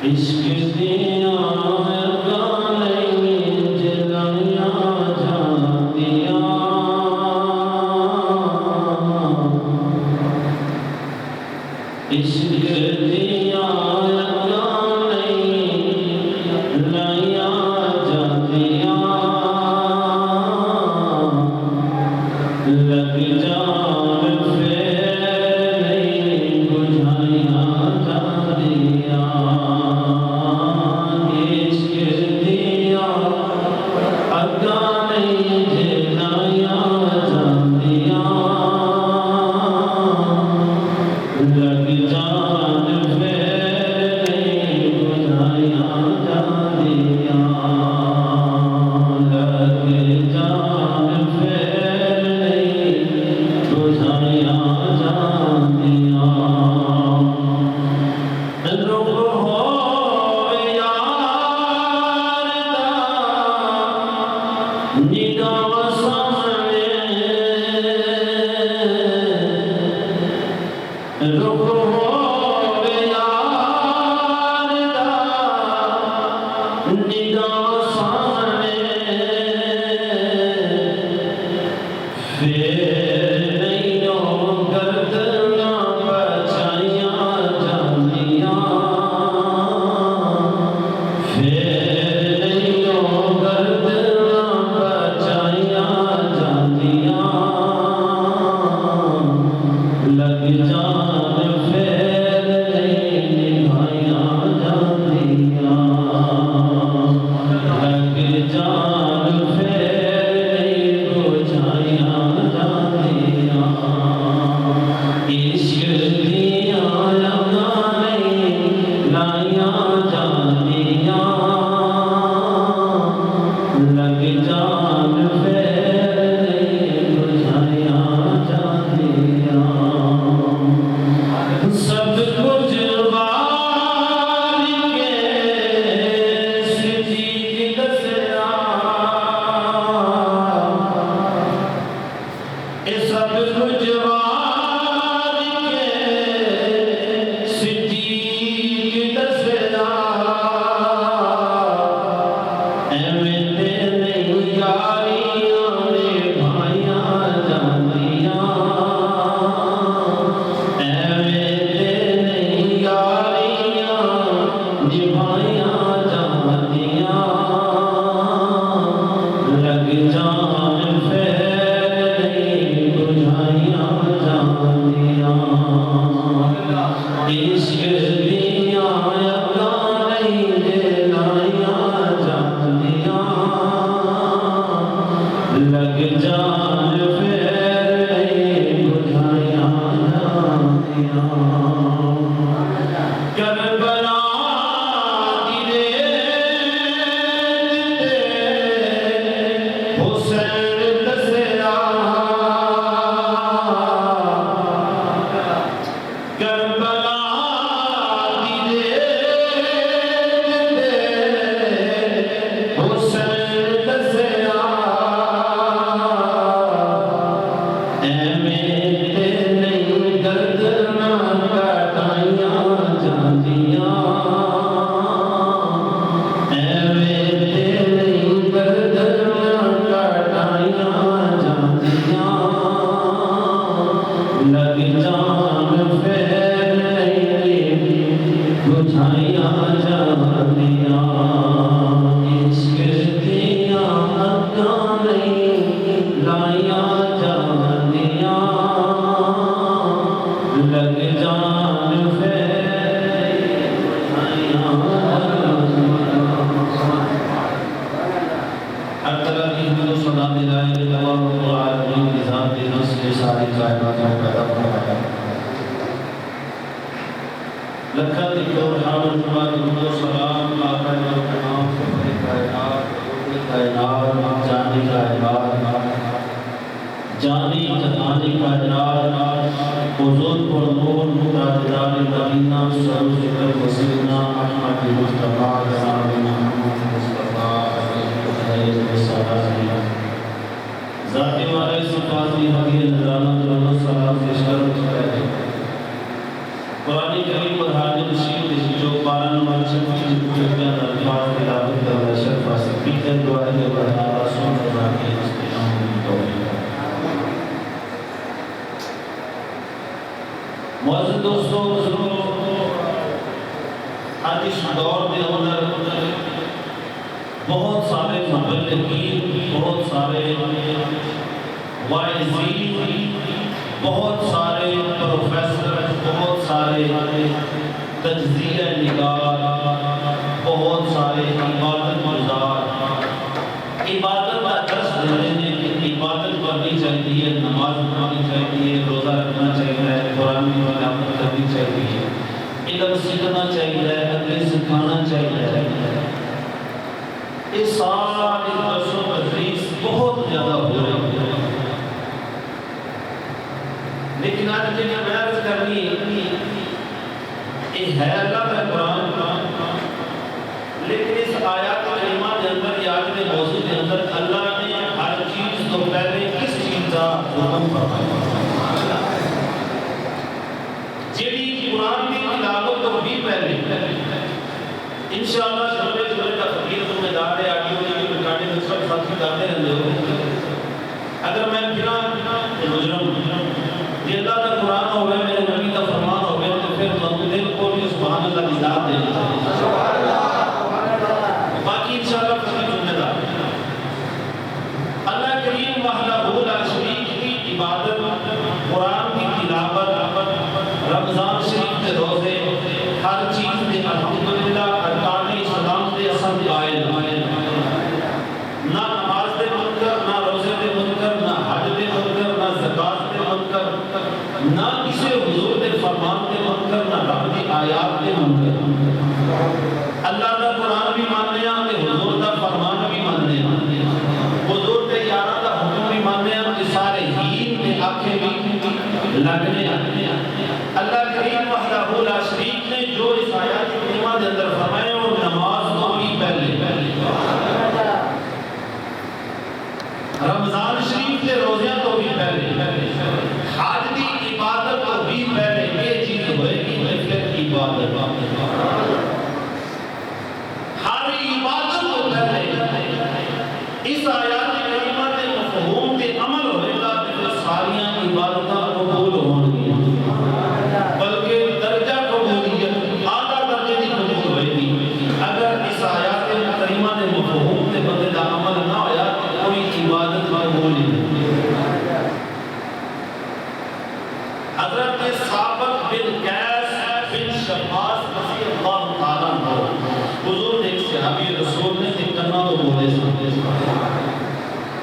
Ishq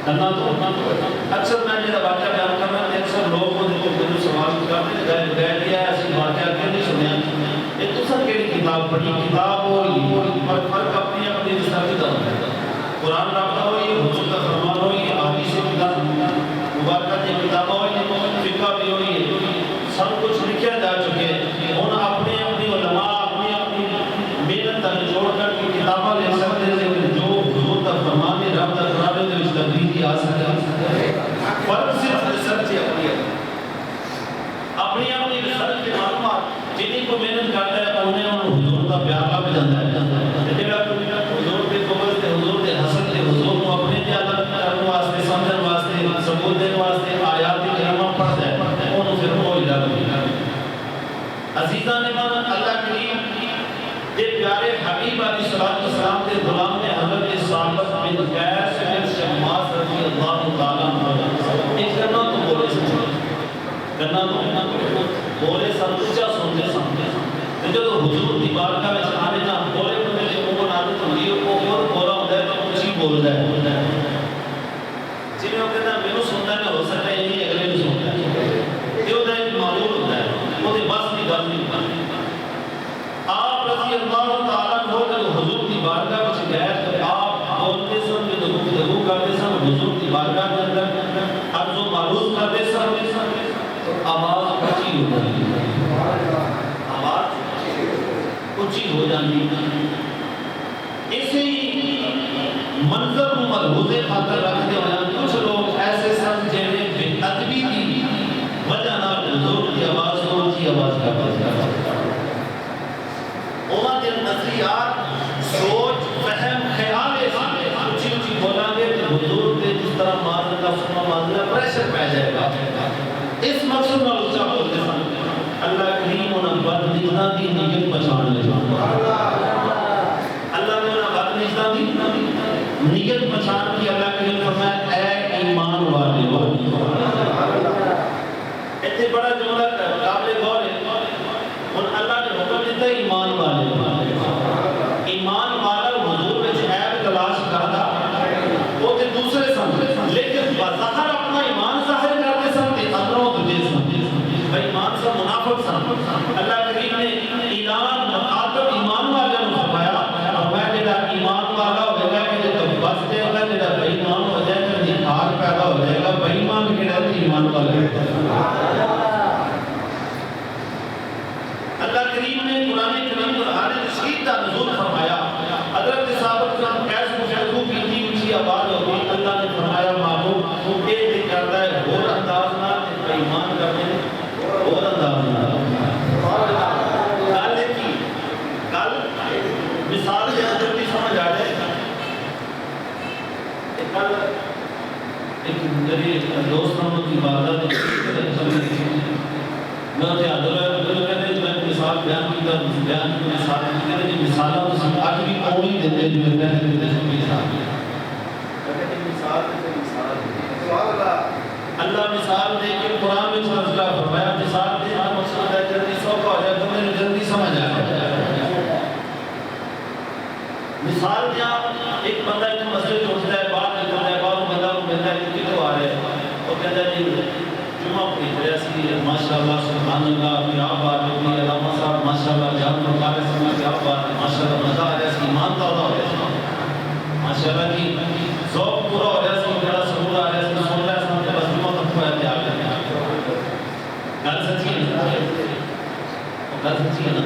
کرنا تو اکثر میں جب واقعہ بیان کرنا ہے اکثر لوگ مجھے سوال کرتے ہیں گئے لیا ایسی واقعہ کیوں نہیں سنیا یہ تو سب کہڑی کتاب پڑھی کتاب ہوئی پر فرق اپنی اپنی رسالت کا ہوتا ہے قرآن رابطہ ہوئی حضور کا فرمان ہوئی حدیث کتاب مبارکہ کی کتاب ہوئی فقہ بھی ہوئی سب کچھ لکھا جا چکے ان اپنے اپنی علماء اپنی اپنی محنت تک جوڑ کر کی کتابیں لے سکتے ہیں لیکن جو حضور کا فرمان ہے رب کا قرآن ہے اس تبلیغی آ سکتا ہے فرق صرف ریسرچ ہے اپنی اپنی ریسرچ کے معلومات جنہیں کو محنت کرتا ہے انہیں حضور کا پیار لگ جاتا ہے حضور کے قبر سے حضور کے حسن کے حضور کو اپنے کے الگ کرنے واسطے سمجھن واسطے ثبوت دینے واسطے آیات کریمہ پڑھتا ہے انہوں پھر وہ الگ عزیزان ایمان اللہ کریم دے پیارے حبیب علیہ السلام کے غلام نے حضرت ثابت بن قیس بن شماس رضی اللہ تعالیٰ عنہ ایک کرنا تو بولے سمجھے کرنا تو بولے سمجھا سنتے سمجھے جو حضور دی بارگاہ میں آنے نہ بولے بندے نے منہ عادت ہوئی ہے وہ اور بولا ہوتا ہے تو کچھ ہی بول رہا ہے جی میں کہتا ہے میں سنتا ہے ہو سکتا ہے نہیں اگلے بھی سنتا ہے یہ ہوتا ہے معلوم ہوتا ہے وہ دی بس کی گل نہیں آپ رضی اللہ تعالیٰ عنہ جب حضور دی بارگاہ میں گئے تو آپ بولتے سن جو گفتگو کرتے سن حضور دی بارگاہ میں اندر عرض و معروض کرتے سن تو آواز اونچی ہو جاتی آواز اونچی ہو جاتی اسی منظر ملحوظ خاطر رکھتے ہوئے کچھ لوگ ایسے سن جنہیں بے ادبی کی وجہ نہ حضور کی آواز کو اونچی آواز کا اوہ دل نظریات سوچ فہم خیال اونچی اونچی بولا گے کہ حضور کے جس طرح مازن کا سننا مازن پریشر پہ جائے گا اس مقصد میں اونچا بولتے ہیں اللہ کریم انہاں بد نگاہ دی نیت پہچان لے اللہ نے انہاں بد نگاہ دی نیت پہچان کی اللہ کریم فرمایا اے ایمان والے اتنے بڑا جملہ قابل غور ہے اور اللہ نے حکم دیتا ہے ایمان والے ایمان والا حضور میں عیب تلاش کرتا وہ تے دوسرے سمجھے لیکن بظاہر اپنا ایمان ظاہر کرتے سمجھے اندروں تجھے سمجھے بھائی ایمان سے منافق سمجھے اللہ کریم نے اعلان مخاطب ایمان والے نے فرمایا اور میں جڑا ایمان والا ہو گیا کہ تو بس جائے گا جڑا بے ایمان ہو جائے گا نکھار پیدا ہو جائے گا بے ایمان کہڑا ایمان والے اللہ کریم نے قرآن کریم اور حال رشید کا نزول فرمایا حضرت ثابت کرام قیس مشاہدو کی تھی اونچی آواز ہوگی اللہ نے فرمایا محبوب اے دے کرتا ہے اور انداز نہ ایمان کرنے اور انداز نہ گل کی گل مثال کے اندر بھی سمجھ آ جائے ایک میری دوست ہم کی بات میں مثال بیان کی مثال مثالوں سے آج بھی قومی دیتے جو ہے اللہ مثال دے کے قرآن میں فیصلہ فرمایا مثال دے مقصود ہے جلدی سوکھا ہو جائے تو میں جلدی سمجھ آئے مثال دیا ایک بندہ ایک مسئلے چھوڑتا ہے باہر نکلتا ہے باہر بندہ کو ملتا ہے کہ تو آ رہے ہیں وہ کہتا ہے جی جمعہ کی ریاسی ماشاءاللہ سبحان اللہ کیا بات ہوگی علامہ صاحب ماشاءاللہ جان مقابل سمجھا کیا بات ہے ماشاءاللہ مزہ آ رہا ہے اس کی ایمان تازہ ہو رہا ہے ماشاءاللہ کی ذوق پورا ہو رہا ہے اس کو بڑا سرور آ رہا ہے اس کو سن رہا ہے سمجھے بس جمعہ تک پہلے تیار کرنے گل سچی ہے گل سچی ہے نا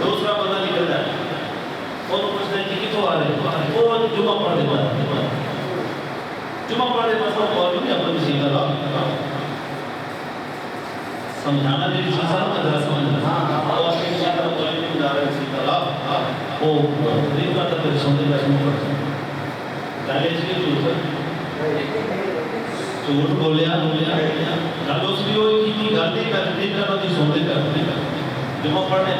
دوسرا بندہ نکلتا ہے وہ پوچھتے ہیں کہ کتوں آ رہے ہیں وہ جمعہ پڑھ دیتا ہے جمعہ پڑھ دیتا ہے اور بھی اپنے مسیح کا سمجھانا بھی چیزیں نہ ذرا سمجھنا اور اپنے مسیح کا کوئی نہیں بنا رہے مسیح کا وہ غریب کا تک سنتے بیٹھنے پڑتے ہیں پہلے اس لیے جھوٹ بولیا گل اس لیے ہوئی کی گل نہیں کرتے کرنا تھی سنتے کرتے جمعہ پڑھنے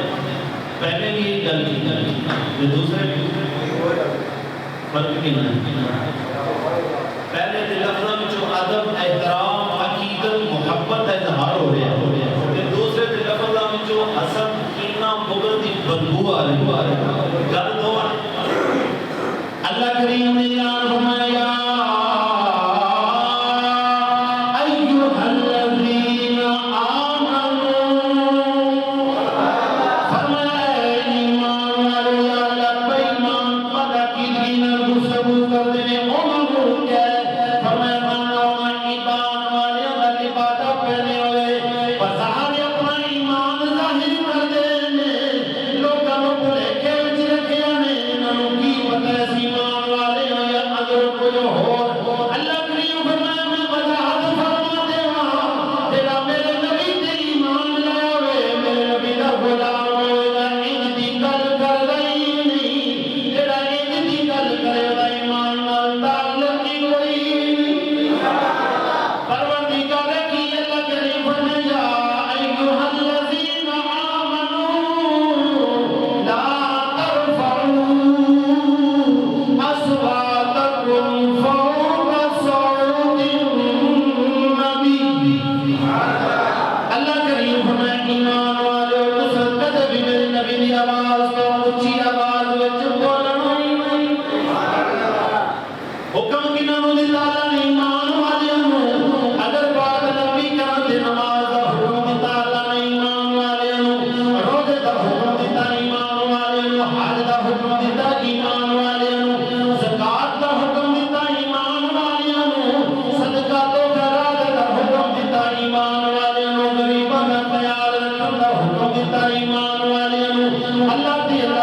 پہلے بھی یہی گل کی دوسرے فرق کی نہیں پہلے لفظوں میں جو ادب احترام عقیدت محبت کا اظہار ہو رہا ہے دوسرے لفظوں میں جو حسد کینہ بغض کی بدبو آ رہی گل دو اللہ کریم نے اعلان فرمایا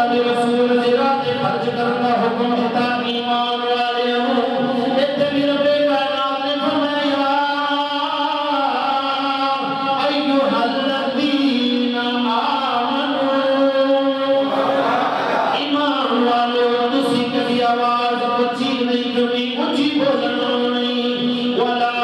اللہ دے رسول دے راہ تے خرچ کرن دا حکم دیتا ایمان والےوں ایتھے بھی رب کائنات نے فرمایا ایھا الذین آمنوا ایمان والو تسی کبھی آواز اونچی نہیں کرنی اونچی بولنا نہیں ولا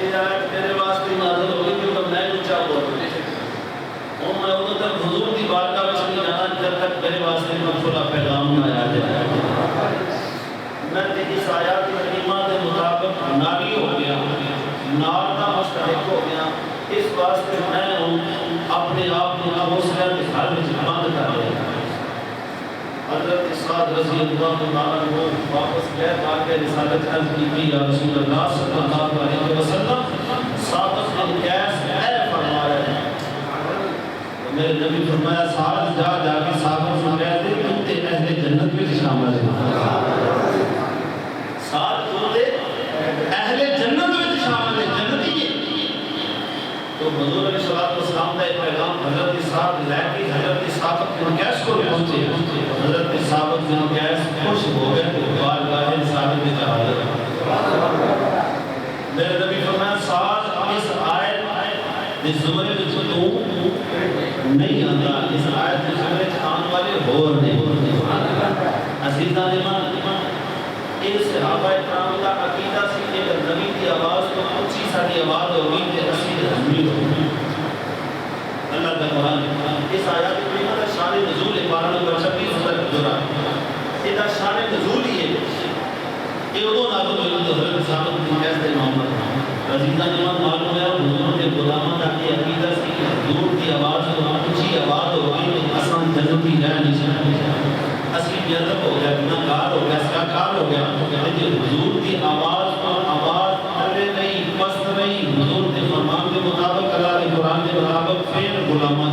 یہ آیت میرے واسطے نازل ہوئی کیونکہ میں اونچا بول رہا ہوں میں ادھر تک حضور کی بارگاہ میں نہیں جانا جب تک میرے واسطے مقصودہ پیغام نہ آیا جائے میں اس آیات کریمہ کے مطابق ناری ہو گیا نار کا مستحق ہو گیا اس واسطے میں اپنے آپ کو حوصلہ کے گھر میں بند کر دیا حضرت سعد رضی اللہ عنہ کو واپس گئے تاکہ رسالت عرض کی یا رسول اللہ صلی اللہ علیہ وسلم ثابت بن قیس اے فرمایا ہے میرے نبی فرمایا سعد جا کے ثابت بن قیس دے تم تے اہل جنت میں شامل ہے سعد تم تے اہل جنت میں شامل ہے جنتی ہے تو حضور علیہ السلام کا ایک پیغام حضرت سعد لے کے حضرت ثابت بن قیس کو پہنچے حضرت ثابت بن قیس خوش ہو گئے تو بارگاہ ثابت میں حاضر میرے نبی فرمایا سعد اس آیت اس زمرے میں تو نہیں آتا اس آیت کے زمرے آن والے اور نہیں عزیزان ایمان اس صحابہ کرام کا عقیدہ سی کہ نبی کی آواز تو اونچی ساری آواز ہوگی کہ اصلی حضمی ہوگی اللہ کا قرآن اس آیات کریمہ کا شان نزول پارہ نمبر 26 تک گزرا یہ شان نزول ہی ہے کہ وہ نازل ہوئی حضرت ثابت بن قیس بن محمد عزیزان ایمان معلوم ہے حضور کے غلاموں کا یہ عقیدہ سی کہ حضور کی آواز تو اونچی آواز ہوگی تو آسان جنتی رہ نہیں سکتی اصلی جذب ہو گیا گناہگار ہو گیا سیاکار ہو گیا لیکن حضور کی آواز اور آواز تھلے نہیں پست نہیں حضور کے فرمان کے مطابق اللہ کے قرآن کے مطابق پھر غلامہ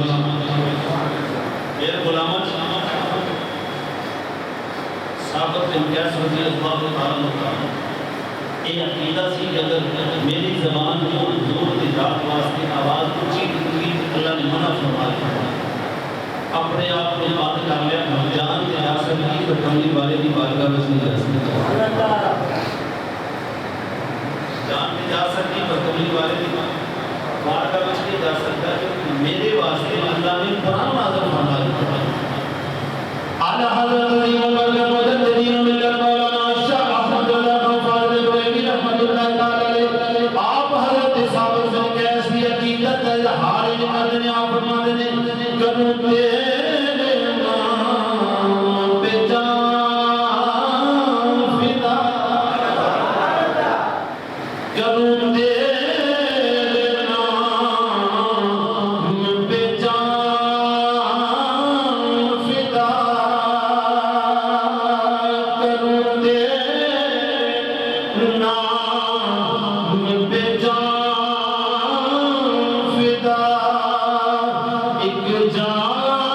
ثابت بن قیس رضی اللہ عنہ یہ عقیدہ سی کہ اگر میری زبان کو حضور کی ذات واسطے آواز اونچی کی اللہ نے منع فرما دیا اپنے آپ کو بات کر لیا جان کے جا سکتی تو کملی والے کی بارگاہ میں نہیں جا سکتی جان کے جا سکتی تو کملی والے کی بارگاہ میں نہیں جا سکتا کیونکہ میرے واسطے اللہ نے قرآن نازل فرما دیا اعلی حضرت علی مبارک مجددین ملت مولانا شاہ احمد اللہ غفار بریلوی رحمۃ اللہ تعالی علیہ آپ حضرت ثابت بن قیس کی عقیدت کا اظہار کرتے ہیں آپ فرماتے ہیں کروں تیرے نام پہ جان فدا کروں تیرے نام پہ جان فدا کروں تیرے نام پہ جان فدا ایک جان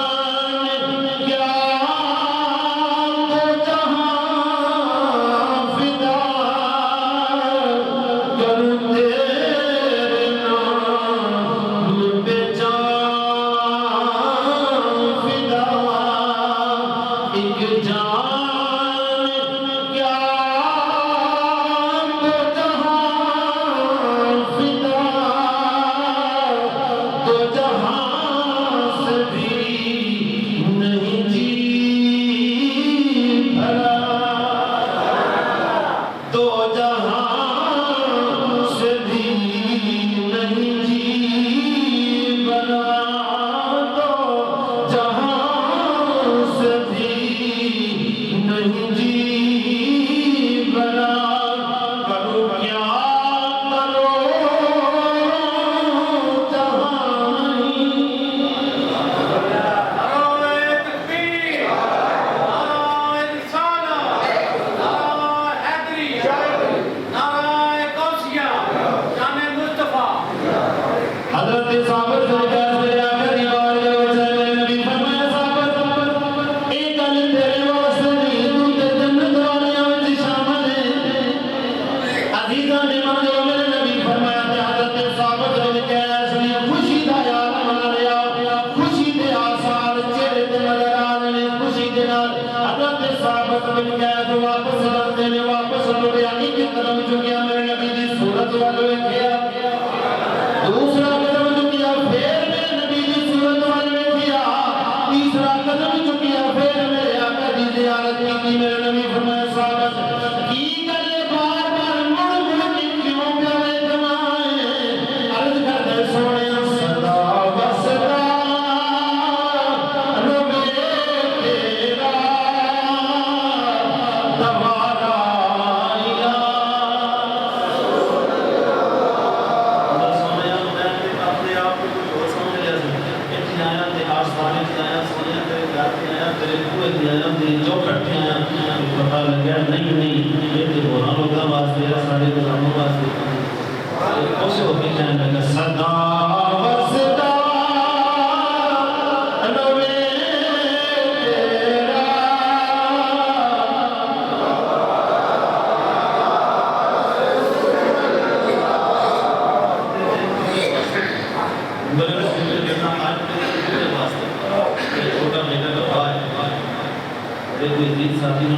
پھر کوئی دین ساتھی نے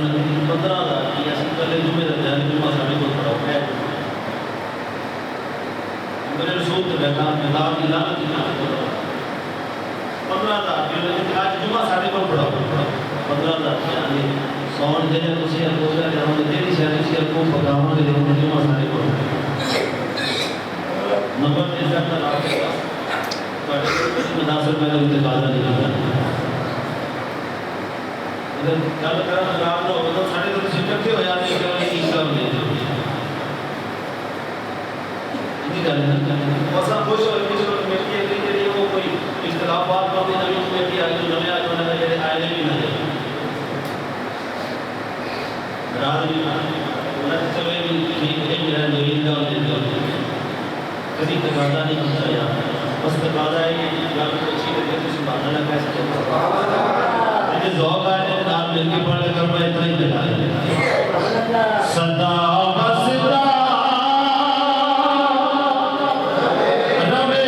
15,000 کی اسی پہلے جمعے کا دن جمعہ ساڑھے کو پڑھاؤ ہے میرے رسول تو بیٹھا مدار کی لعنت کی لعنت پڑھاؤ 15,000 کی آج جمعہ ساڑھے کو پڑھاؤ 15,000 کی آنے سون دے تو سی کو گیا جہاں دے تیری شہر سی کو پکاؤں دے جمعہ ساڑھے کو نمبر 3 کا لاکھ مناسب میں نے تقاضا نہیں کیا اگر گل کرنا خراب نہ ہو تو ساڑھے تو کسی کٹھے ہو جاتے ہیں کہ انہیں اسلام لے جاؤ اتنی گل ہے وسا خوش ہو کسی کو کمیٹی ہے کہ وہ کوئی اختلافات ہوتے ہیں نوی کمیٹی آئی جو نوے آج ہونے لگے آئے بھی نہ جائے برادری انہیں چلو یہ بھی ٹھیک ہے میرا نوین کا اور دن کا کسی تقاضا نہیں ہوتا یا بس تقاضا ہے کہ جب اچھی لگے تو سبحان اللہ کہہ سکتے ہیں ذوق آئے تو نام مل کے پڑھ لے کر میں اتنا ہی بتا دیں صدا وصدا روے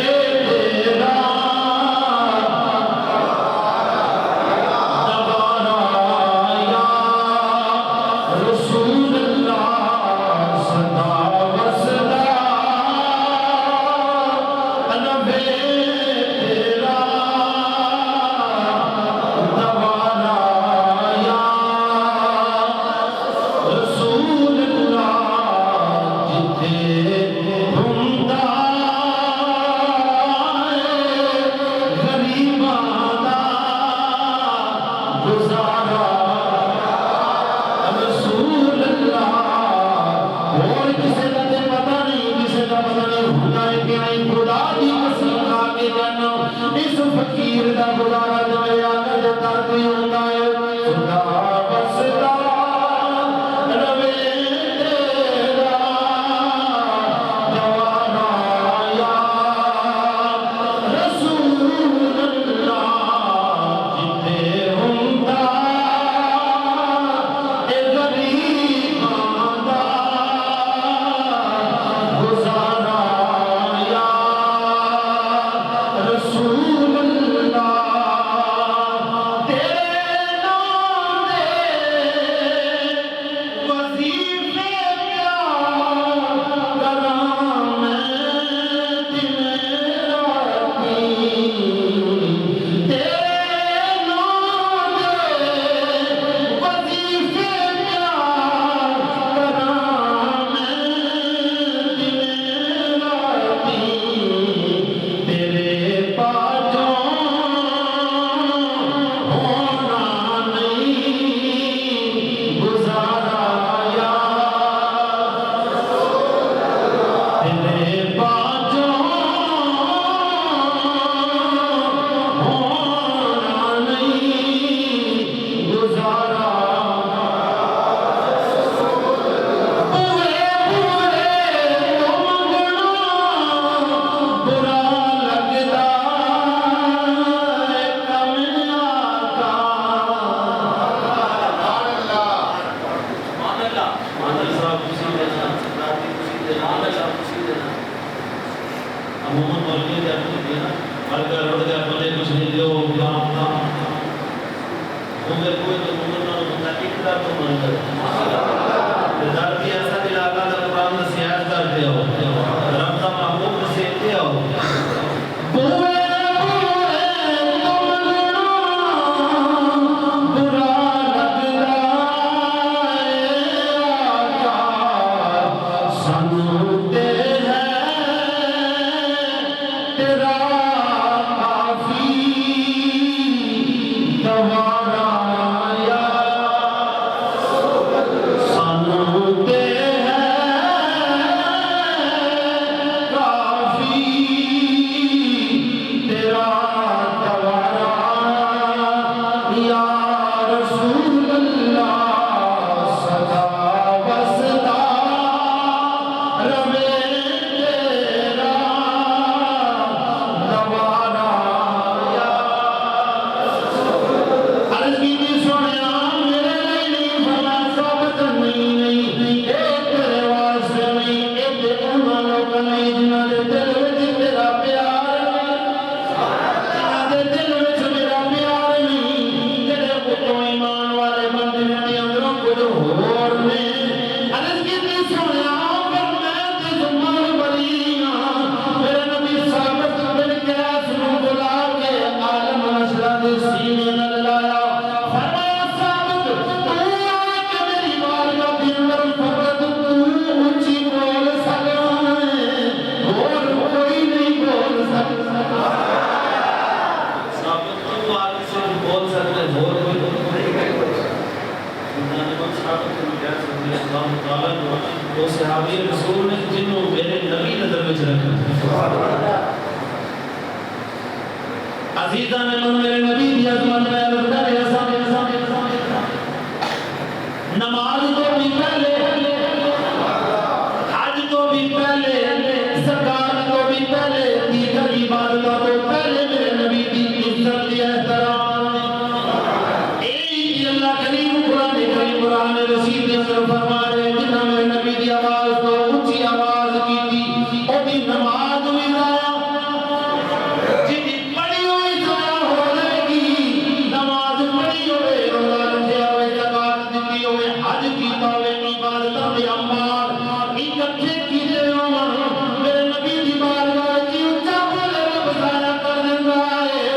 تیرا دوبارہ یا رسول اللہ صدا وصدا روے تیرا عزیزان من میرے نبی دی عظمت میں عرض کرے نماز تو بھی پہلے، حج تو بھی پہلے، زکات تو بھی پہلے، دیگر عبادتوں تو پہلے میرے نبی دی عزت دی احترام ایک اللہ کریم قرآن کریم قرآن رسید نے فرما رہے جنہاں میرے نبی دی آواز تو اونچی آواز کی تھی او دی نماز بھی ضائع جتنی پڑھی ہوئی ضائع ہو جائے گی نماز پڑھی ہوئے روزہ رکھا ہوئے زکات دیتی ہوئے حج کیتا ہوئے عبادتاں دے اعمال اکٹھے کیتے ہون میرے نبی دی بارگاہ وچ اونچا بولے رب ضائع کر دیندا ہے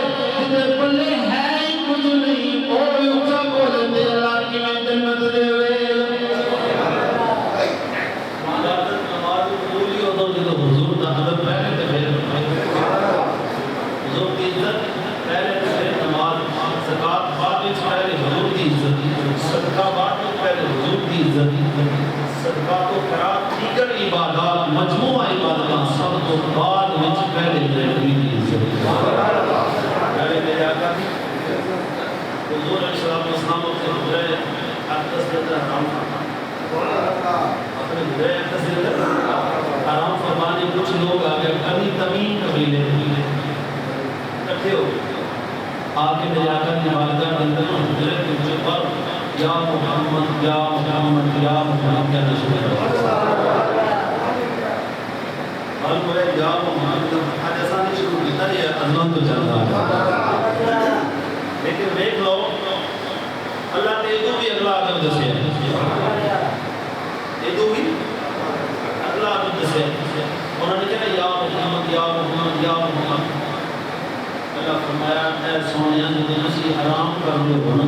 جے پلے ہے ہی کچھ نہیں او بھی اونچا بولے تے اللہ کیویں جنت دے وے نماز قبول ہی ہوتا جب حضور دا ادب پہلے تے پھر حضور کی عزت پہلے تے پھر نماز زکات بعد وچ پہلے حضور کی عزت صدقہ بعد وچ پہلے حضور کی عزت صدقہ تو خیرات دیگر عبادات مجموعہ عبادات سب تو بعد وچ پہلے نبی کی عزت پہلے میرے آقا کی حضور علیہ السلام اپنے حضرے اقدس کے اندر حرام فرمانے اپنے حضرے اقدس کے اندر حرام فرمانے کچھ لوگ آگے کبھی تمیم قبیلے کٹھے ہو آگے میرے آقا کی بارگاہ کے اندر حضرے کے مجھے پر یا محمد یا محمد یا محمد کیا نشمیر حال کو ہے یا محمد آج ایسا نہیں شروع کیتا یہ عظمت تو چلتا ہے لیکن دیکھ لو اللہ نے ادو بھی اگلا آدم دسے ادو بھی اگلا آدم دسے انہوں نے کہا یا محمد یا محمد یا محمد اللہ فرمایا اے سونیا جدو تسی حرام کر دے ہو نا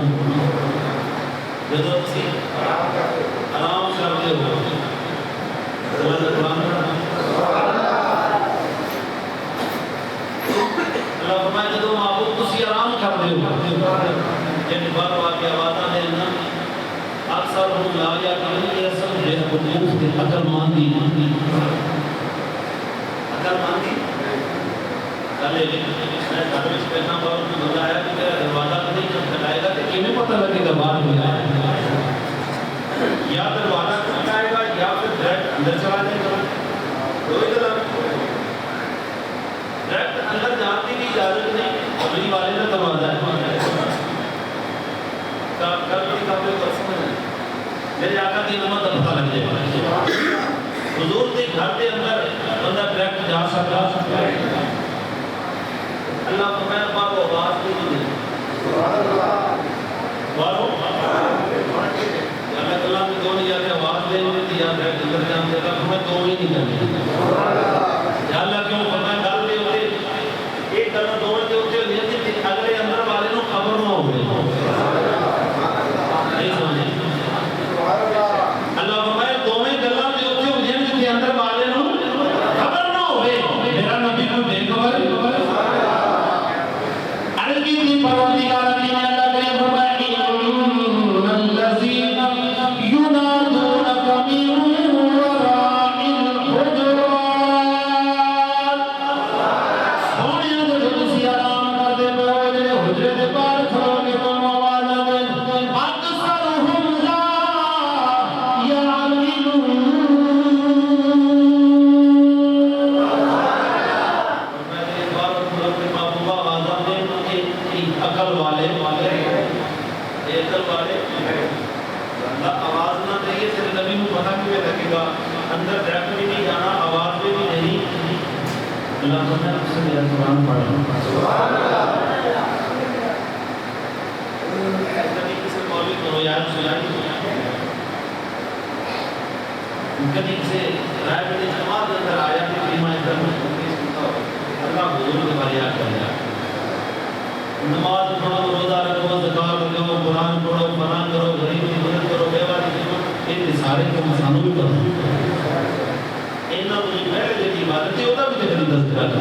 جدو تسی حرام کر دے ہو اللہ نے قرآن اللہ فرمایا جدو معبود تسی حرام کر دے ہو یعنی بار واقعی آوازہ ہے نا اکثر ہم لا یا کریں یہ سب ہے حکومت کے عقل ماندی عقل ماندی کلے میں گھر وچ بیٹھا بہت کو بتایا کہ میرا دروازہ نہیں کھٹکھٹائے گا کہ کیویں پتہ لگے گا باہر میں آیا یا دروازہ کھٹکھٹائے گا یا پھر ڈائریکٹ اندر چلا جائے گا کوئی گلا ڈائریکٹ اندر جانے کی اجازت نہیں قبری والے کا دروازہ ہے کل کی کپڑے پر سمجھ میرے آقا کی نمت پتہ لگ جائے گا حضور کے گھر کے اندر بندہ ڈائریکٹ جا سکتا اللہ فرمایا بارو آواز نہیں دی بارو اللہ تعالیٰ نے دو نہیں جاتے آواز لے نہیں دیا ڈائریکٹ اندر جان دیا فرمایا دو ہی نہیں کرنے یا اللہ کیوں فرمایا ڈال دے ہوتے ایک طرح دو دے ہوتے ہوتے اگلے اندر والے نو خبر نہ ہوئے اللہ فرمائے دوویں گلاں دے اوتے ہوندیاں جتے اندر والے نوں خبر نہ ہوے میرا نبی کو بے خبر عرض کی تھی پروردگار نے اللہ نے فرمایا ان الذین ینادونک من وراء الحجرات سونے دے تسی آرام کر دے پے حجرے دے باہر کھلو کے تم آواز دے اکثرہم لا عقل والے آواز نہ دے تیرے نبی کو پتہ کیوں لگے گا اندر ڈائریکٹ بھی نہیں جانا آواز بھی نہیں اللہ فرمایا اس سے میرا قرآن پڑھا سبحان اللہ کبھی کسی مولوی کو روایت سنائی کبھی کسی رائے میں جماعت اندر آیا کہ کلمہ کرنا اللہ حضور کے بارے یاد کر جائے نماز پڑھو روزہ رکھو زکات دو قرآن پڑھو فلاں کرو غریب کی مدد کرو بیوہ کی خدمت یہ سارے کام سانو بھی کرو انہاں تو پہلے دی عبادت ہے اودا بھی تیری تذکرہ کر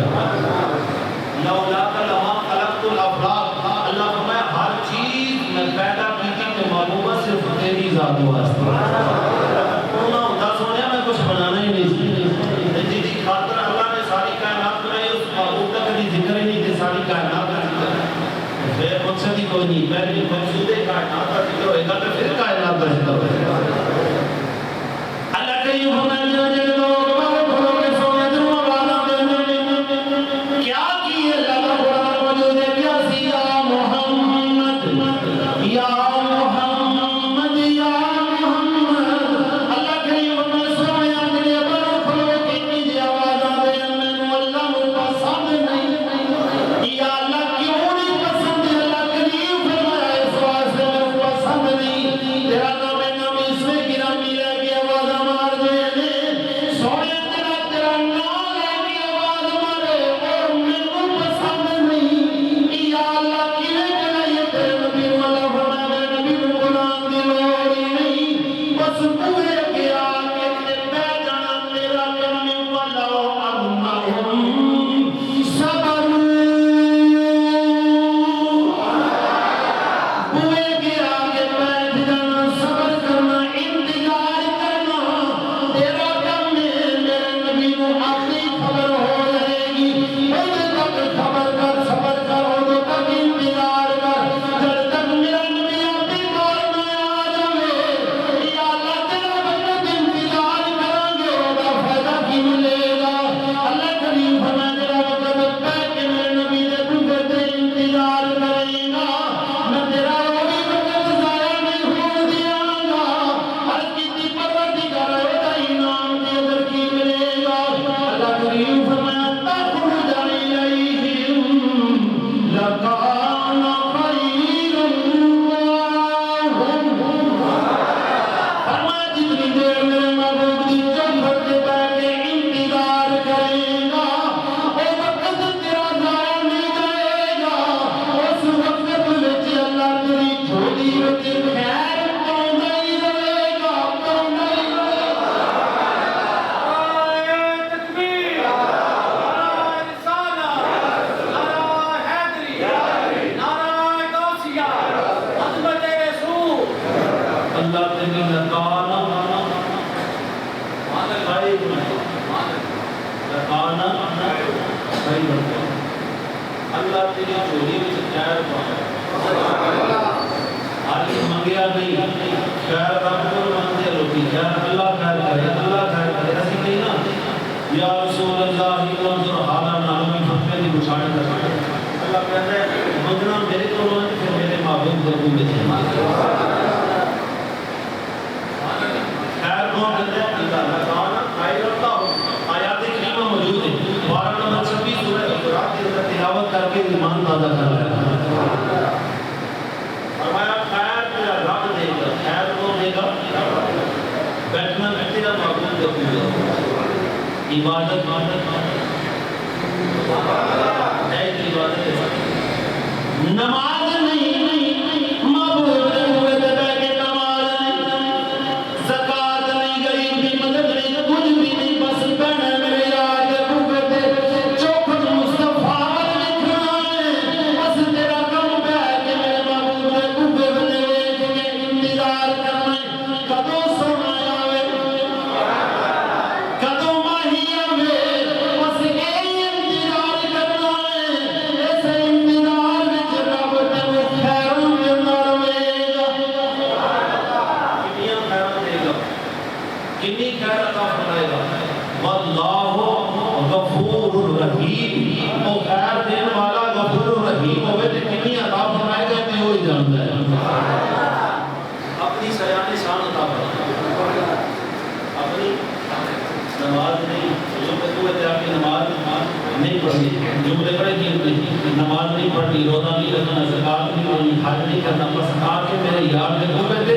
لولا لما خلقت الافلاق اللہ فرمایا ہر چیز میں پیدا کی تھی کہ معلومہ صرف تیری ذات واسطے انہاں ہوتا سونیا میں کچھ بنانا ہی نہیں جی خاطر اللہ نے ساری کائنات بنائی اس معبود کا کبھی ذکر ہی نہیں کہ ساری کائنات کا ذکر کوئی نہیں، پہلے مقصود کائنات کا ذکر ہوئے گا تو پھر کائنات کا ذکر ہوئے گا۔ اللہ کریم فرماتے ہیں جن لوگ بارے بھولو کے سونے دن مبادہ میں کیا کیے اللہ کا قرآن موجود ہے، کیا سی یا محمد یا محمد یا محمد۔ اللہ کریم فرماتے ہیں سونے دن بارے بھولو کے نیجی آواز آدھے میں اللہ پسند نہیں، یا اللہ کیوں نہیں پسند، اللہ کریم فرمایا اس واسطے میں پسند نہیں، تیرا نام نام اس میں گرامی لے کے آواز مار دے سونے تیرا نام لے کے آواز مارے اور میں پسند نہیں، یا اللہ کیوں بنائیے تیرے نبی والا فرمایا میرے نبی کو غلام دی لوڑ ہی نہیں، بس پورے کے آگے بے جانا تیرا کرنے والا انہم صبروا، بوئے کے آگے بیٹھ جانا، صبر کرنا، انتظار کرنا، تیرا کم ہے میرے نبی کو اپنی خبر ہو جائے گی، مجھے تک خبر کر، صبر کر، ادھر تک انتظار کر، جب تک میرا نبی اپنی کار میں آ جائے، یا اللہ تیرا وقت انتظار کریں گے، ادھر فائدہ کی ملے گا۔ اللہ کریم فرمائے تیرا وقت بیٹھ کے میرے نبی دے بغیر انتظار کرے گا، میں تیرا وہی وقت ضائع نہیں ہو دیا گا، ہر کسی پروردگار کا انعام دے ادھر کی ملے گا۔ اللہ کریم فرمایا تخرج الیہم لکان خیر لہم، فرمایا جتنی دیر میرے محبوب دی چوکھٹ پہ بیٹھ کے انتظار کرے گا، وہ وقت تیرا ضائع نہیں جائے گا، اس وقت وچ اللہ تیری جھولی وچ خیر پاؤندا ہی رہے گا، پاؤندا ہی رہے گا۔ نعرہ تکبیر، نعرہ رسالت، نعرہ حیدری، نعرہ غوثیہ، عظمت رسول۔ اللہ تیری لکانا خیر لکانا خیر، اللہ تیری چولی میں خیر پایا، آج منگیا نہیں، خیر رب کو منگتے لوگی، خیر اللہ خیر کرے، اللہ خیر کرے، ایسی نہیں نا یا رسول اللہ انظر حالنا ہمیں ہمیں دی بچھانے کر سکتے۔ اللہ کہتا ہے منگنا میرے کو لوگ پھر میرے معبود ضرور میں تھے، خیر کون کہتے ہیں اللہ لکانا خیر اللہ۔ آیات کریمہ موجود ہے، 12 نمبر 26 سورہ حجرات کے اندر تلاوت کر کے ایمان تازہ کر رہا ہے۔ فرمایا خیر تیرا رب دے گا، خیر کون دے گا؟ بیٹھنا میں تیرا معبود ضرور ہے، عبادت ہے عبادت ہے، نماز نہیں، معبود نے ہوئے دے بیٹھ کے نماز نہیں، زکاة نہیں، غریب کی مدد نہیں، کچھ بھی نہیں، بس بہنے میرے یاد بھوکتے چوکھٹ مصطفیٰ لکھنا ہے، بس تیرا کم بیٹھ کے میرے معبود نے بھوکے بنے دیکھ کے انتظار کرنا ہے، کدوں سونا آوے کدوں ماہی آوے، بس یہی انتظار کرنا ہے، ایسے انتظار وچ رب تینوں خیروں دے اندر رہے گا، کنیاں خیروں دے گا، کنی خیر عطا فرمائے گا، واللہ غفور رحیم، وہ خیر دین والا غفور رحیم ہوئے تو کنی عطا فرمائے گا تو وہی جانتا ہے، اپنی سیانی شان عطا فرمائے گا، اپنی نماز نہیں، جو کہ تو آپ کی نماز نہیں پڑھنی، جملے پڑھے کی نماز نہیں پڑھنی، روزہ نہیں رکھنا، زکات نہیں دینی، حج نہیں کرنا، بس آ کے میرے یار کے گھومے تھے،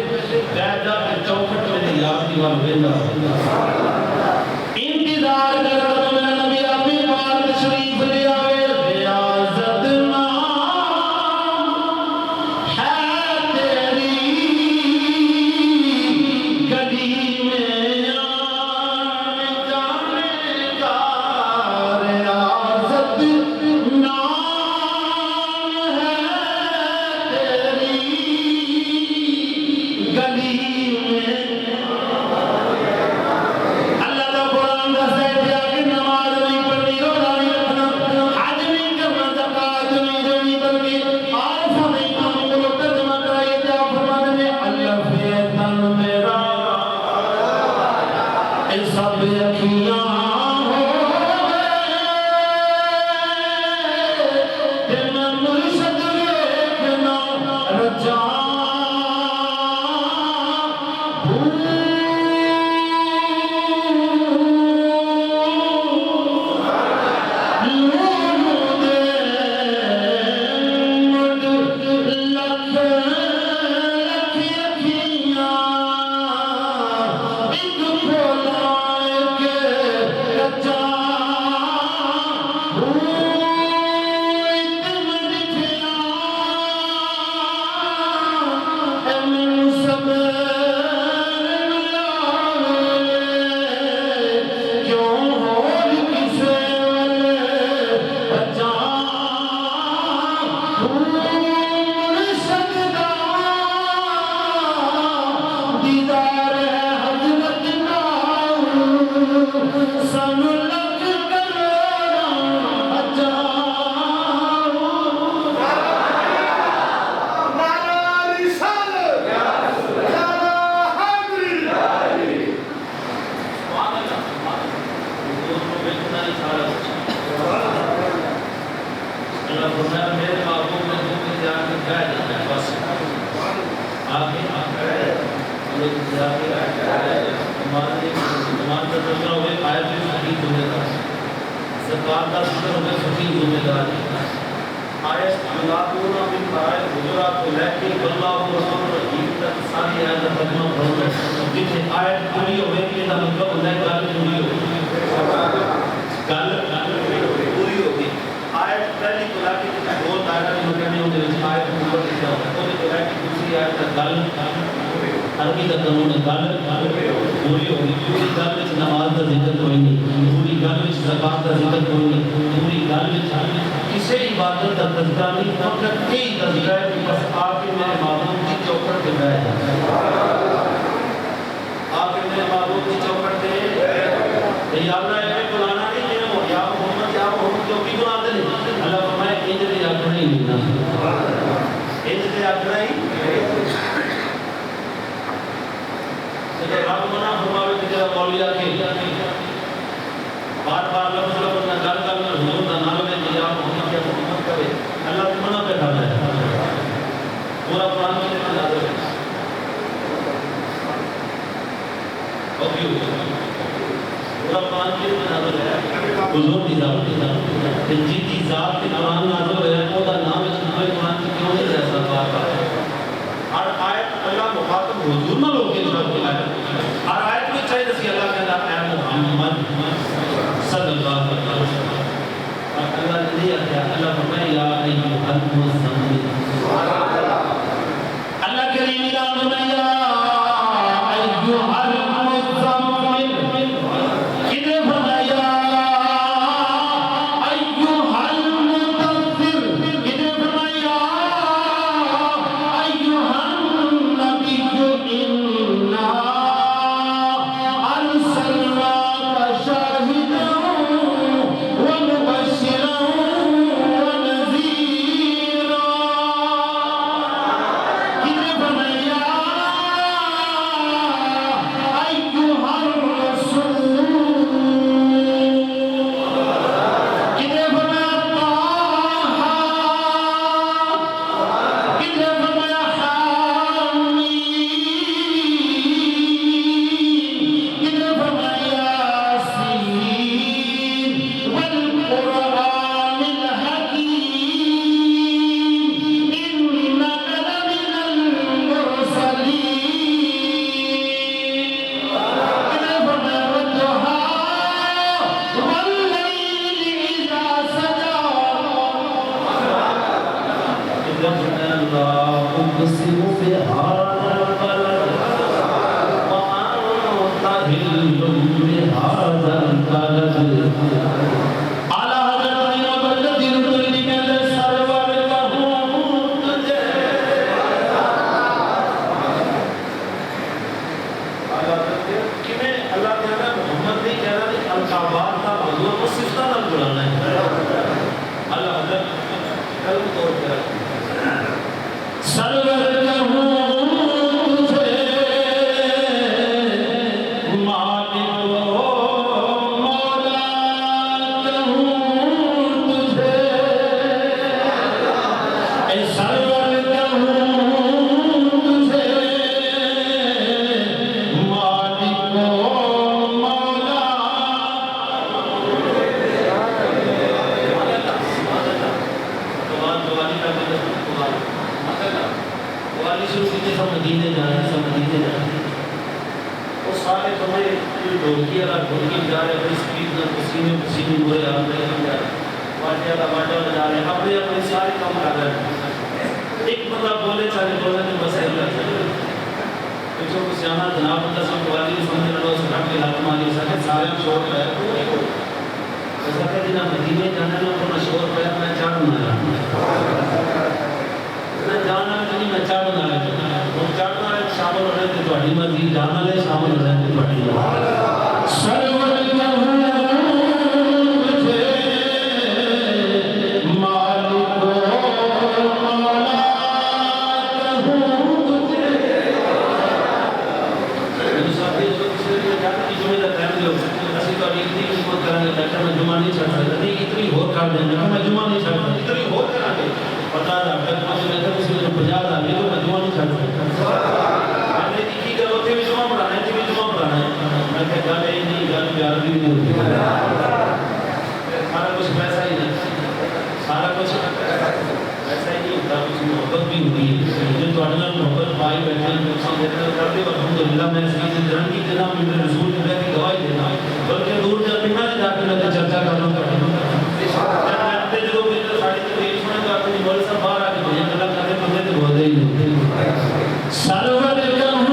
بیٹھ جا کے چوکھٹ میرے یار کی وال ویلا انتظار کر رہا تو میرا نبی اپنی بات تشریف لے آئے، ریاضت نام ہے تیری گلی میں آنے جانے کا، ریاضت نام ہے تیری گلی میں سرور میں ڈھولکی والا ڈھولکی بجا رہے اپنی اسپیڈ میں پسینے پسینے برے حال میں واجے والا واجہ بجا رہے اپنے اپنے سارے کام کر رہے ہیں ایک بندہ بولے چاہے بولے تو بس ایک لگتا ہے پچھو کو سیانا جناب اللہ سے قوالی سمجھ رہا اس گھٹ کے لات ماری سکے سارے چھوڑ رہے ایسا کہ جنہ مدینے جانے میں اپنا شور پہ میں چاڑ نہ رہا میں جانا نہیں میں چاڑ نہ رہا وہ چاڑ نہ رہا شامل ہونے تھے تو اڈی مرضی جانا لے شامل ہونے تھے تو اڈی مرضی میں جمعہ نہیں چھڑ سکتا نہیں اتنی ہور کر دیں گے میں جمعہ نہیں چھڑ سکتا اتنی ہور کرا کے 50,000 تک مجھے لگتا ہے کسی نے 50,000 لے تو میں جمعہ نہیں چھڑ سکتا میں نے کی کرو تھے بھی جمعہ پڑھانا ہے تھے بھی جمعہ پڑھانا ہے میں کہا گل ہے نہیں گل پیار بھی نہیں ہوتی سارا کچھ پیسہ ہی نہیں سارا کچھ ایسا ہی نہیں ہوتا کچھ محبت بھی ہوتی ہے جو توڑنا محبت پائی بیٹھے ہیں کچھ دیتے کرتے اور الحمدللہ میں اس کی درن کی جناب میرے رسول کی گواہی دینا بلکہ دور جا پنڈا جا کے میں چرچا کرنا پڑتا ہے جو میرے ساڑی تقریر سنے تو اپنی بول سب باہر آ کے بھیجیں اللہ کرتے بندے تو بہت ہی سرور کہوں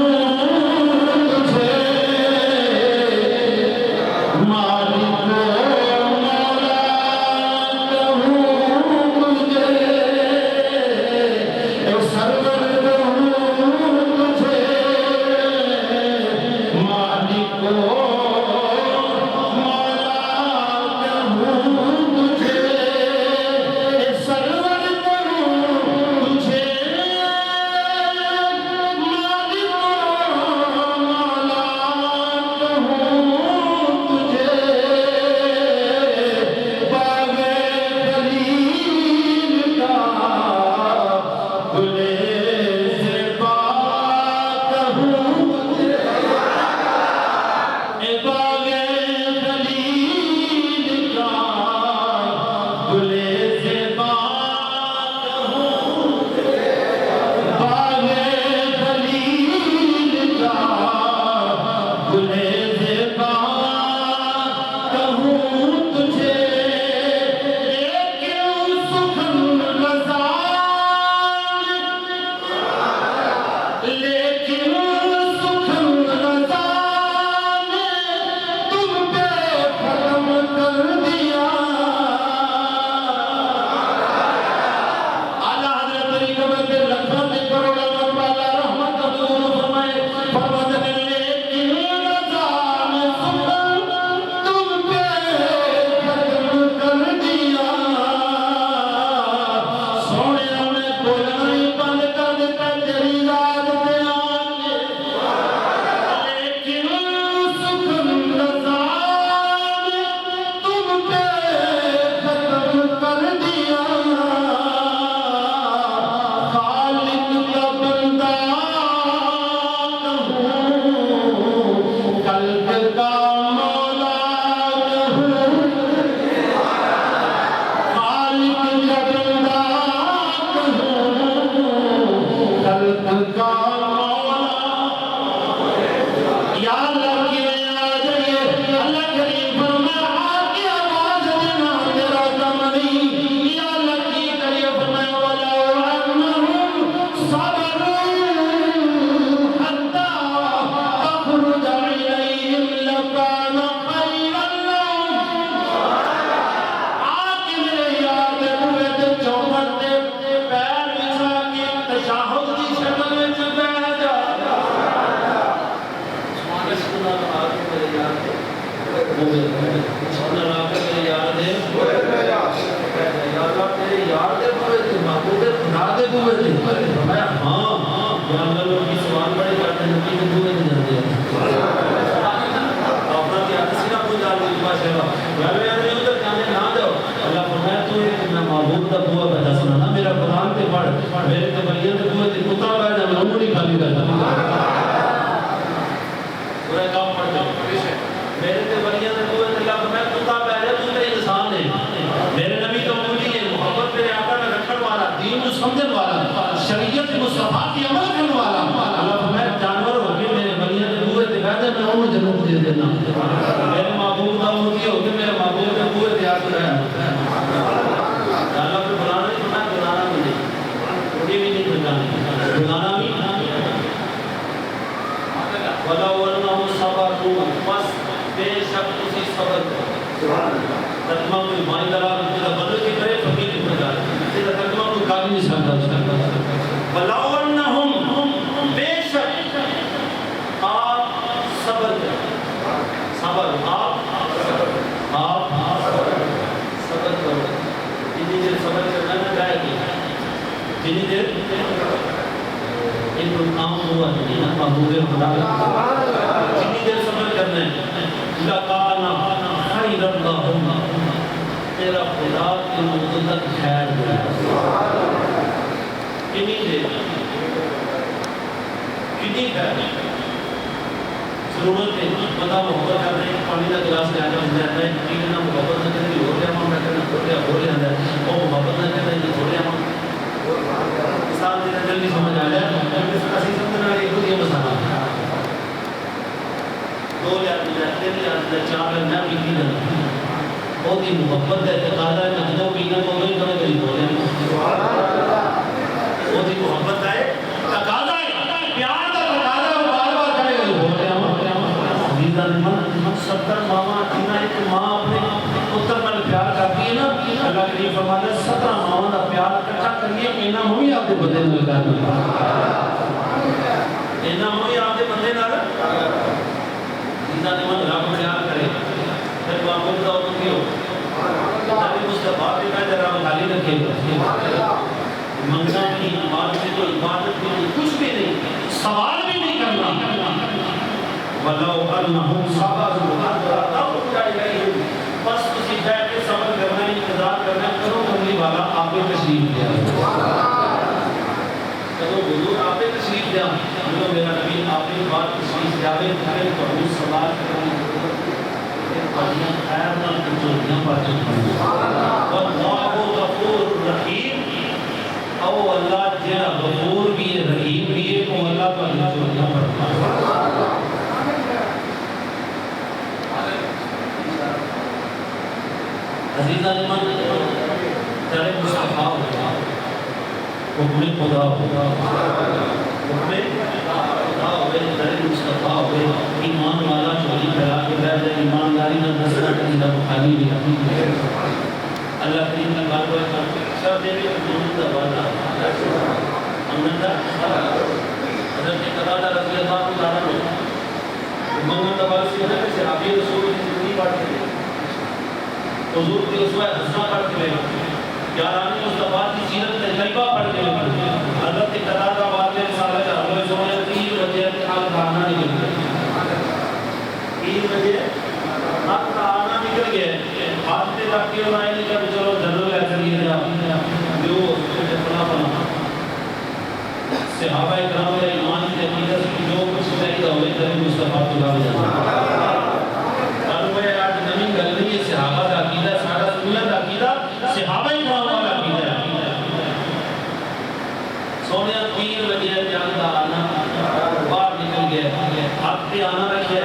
تجھے مالک مولا کہوں تجھے سرور کہوں تجھے مالک جنت جتنی دیر صبر کرنا نہ جائے گی جتنی دیر ان کو کام ہوا نہیں نا محبوب خدا جتنی دیر صبر کرنا ہے لکانا خیر اللہم تیرا خدا کی مدت خیر دے کتنی دیر کتنی خیر ضرورت ہے بندہ محبت کرنا ہے پانی کا گلاس لے جاتا ہے ٹھیک ہے نا محبت نہ کرنے ہو گیا میں کہنا ہو گیا ہے وہ محبت نہ کرنے کی تھوڑے ہم مثال دینا جلدی سمجھ آ جائے اسی سمجھنا ہے خود یہ مسئلہ ہے 2 ہزار 3 ہزار 4 ہزار میں بھی نہیں بہت ہی محبت ہے تقاضا ہے نہ جو پینا تو نہیں کرے گی بولے بہت ہی محبت ہے تقاضا ہے پیار کا تقاضا ہے بار بار کرے گی بولے ہم 70 ماما جنہ ایک ماں اپنے پتر نال پیار کرتی ہے نا اللہ کے لیے فرماتا ہے 17 ماما کا پیار اکٹھا کریے اینا ہم آپ کے بندے نال کرنا اینا ہم آپ کے بندے نال جنہ نے رب پیار کرے پھر معمول کا اور کیوں نبی مصطفیٰ کے کہا جرا خالی رکھے منگنا کی عبادت تو عبادت بھی نہیں کچھ بھی نہیں سوال بھی نہیں کرنا وَلَوْ أَنَّهُمْ صَبَرُوا حَتَّىٰ تَخْرُجَ إِلَيْهِمْ بس کسی بیٹھ کے صبر کرنا انتظار کرنا کرو کملی والا آپ نے تشریف دیا کرو حضور آپ نے تشریف دیا جو میرا نبی آپ نے بات تشریف دیا ہے تو سوال کرنے کی ضرورت پڑھنا خیر نہ کچھ پڑھنا واللہ غفور رحیم او اللہ جہاں غفور بھی ہے رحیم بھی ہے تو اللہ کا نہ پڑھنا عزیزہ نمان تیرے مصطفیٰ ہوگا حکم خدا ہوگا حکم خدا ہوئے تیرے مصطفیٰ ہوئے ایمان والا چوری پھیلا کے بیٹھ جائے ایمانداری نہ دسنا کریدہ مخالی بھی اللہ کریم کا بات ہوئے شاہ دے بھی حکومت دبانا امنتا حضرت قدادہ رضی اللہ تعالیٰ منگل دبال سے ہونے میں صحابی رسول کی زندگی پڑھتے ہیں حضور کی اسوہ حسنہ پڑھتے ہیں یارانی مصطفیٰ کی سیرت طیبہ پڑھتے ہیں حضرت قدادہ بعد میں رسالہ کا حضور سونے 3 بجے آگ کھانا نکل گئے 3 بجے آگ کھانا نکل گئے ہاتھ پہ رکھ کے انہیں نہیں کہا چلو جنرل ایسا نہیں رہا جو اپنا بنا صحابہ اکرام یا ایمان کی عقیدت کی جو کچھ چاہیے ہوئے تبھی مصطفیٰ کو لا جانا صحابہ کا عقیدہ سارا دنیا کا عقیدہ صحابہ ہی نام والا عقیدہ ہے سونے 3 بجے جانتا آنا باہر نکل گئے حق پہ آنا رکھے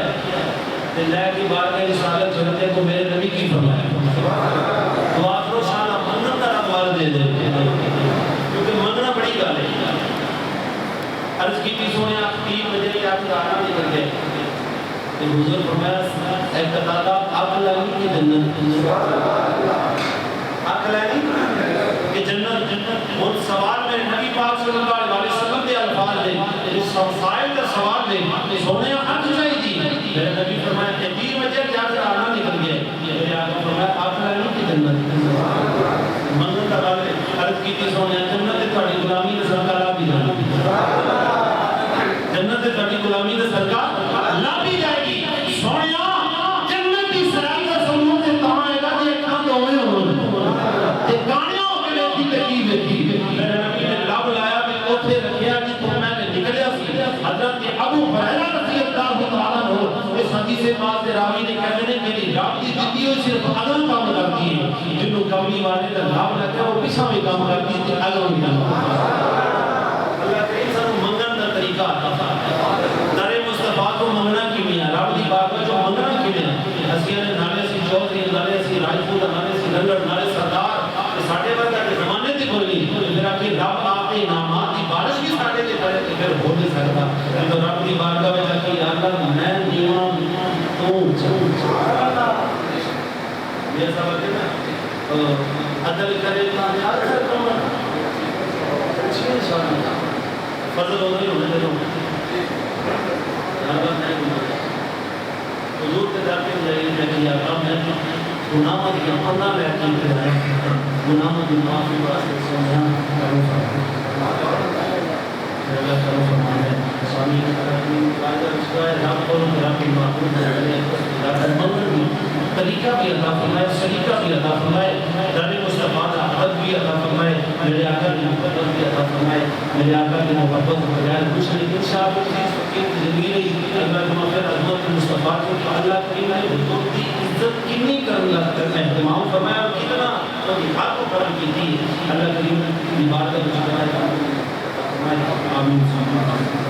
تے لے کے باہر کا رسالت چھڑتے کو میرے نبی کی فرمایا دعا کرو شاہ منت کا رقوال دے دے کیونکہ مننا بڑی گل ہے عرض کی تھی سونے 3 بجے جانتا آنا نکل گئے کہ حضور فرمایا اے قدادہ آگ لگی کہ جنت آگ لگی کہ جنت ان سوال میں نبی پاک صلی اللہ علیہ وسلم دے الفاظ دے اس فائل کا سوال دے سونے آگ چاہی دی میرے نبی فرمایا کہ 3 بجے کیا کر آنا نکل گئے میرے آگا فرمایا آگ لگی کہ جنت منگل تقال عرض کی تھی سونے جنت تھوڑی غلامی نے سرکار لا بھی جانا جنت تھوڑی غلامی نے سرکار لا بھی جائے گی سونے جنت کی سرائی کا سمون سے کہاں ہے گا کہ ایک کھان دوئے ہوئے ایک گانیاں ہو کے لیتی تکیب لیتی میرے نبی نے لب لایا کہ اوٹھے رکھیا جی تو میں نے نکلیا سی حضرت ابو حریرہ رضی اللہ تعالیٰ عنہ اس حدیث پاک سے راوی نے کہتے ہیں میری رب کی زندگی ہوئی صرف اگل کام کرتی ہے جنہوں کملی والے کا لب لگتا ہے وہ پیچھا میں کام کرتی ہے اگل بھی کام اللہ کریم سر منگن کا طریقہ در مصطفیٰ کو منگنا کی میاں رب دی بات میں جو منگنا کی میاں اسیاں نے نالے سی چودھری نالے سی راجپوت نالے سی لنگڑ نالے سردار ساڑھے وقت کے زمانے تھی کوئی نہیں پھر آپ کی رب آپ کے انعامات کی بارش بھی ساڑھے تھے کرے تھے پھر ہو نہیں سکتا تو رب دی بات کا وجہ کہ اللہ میں دیوان تو یہ سب ہے نا عدل کرے کامیاب ہے کمر اچھی شان فضل ہو نہیں ہونے دے حضور کے ذات میں جائے کہ آقا میں گناہ مت یا پناہ لے کے گناہوں کی معافی واسطے سمجھا کرو اللہ کرو فرمانے سوامی قائدہ رسولہ رب اور رب معبود ہے طریقہ بھی عطا فرمائے سلیقہ بھی عطا فرمائے در مصطفیٰ کا عہد بھی عطا فرمائے میرے آقا کی محبت بھی عطا فرمائے میرے آقا کی محبت کے بغیر کچھ نہیں ان شاء اللہ کی فقیر کی زندگی رہی اللہ کی مغفرت عظمت مصطفیٰ کی اللہ کی حضور کی عزت کتنی کرنا اہتمام فرمایا اور کتنا اور حق و کرم کی تھی اللہ کریم کی بات کا مجھے آمین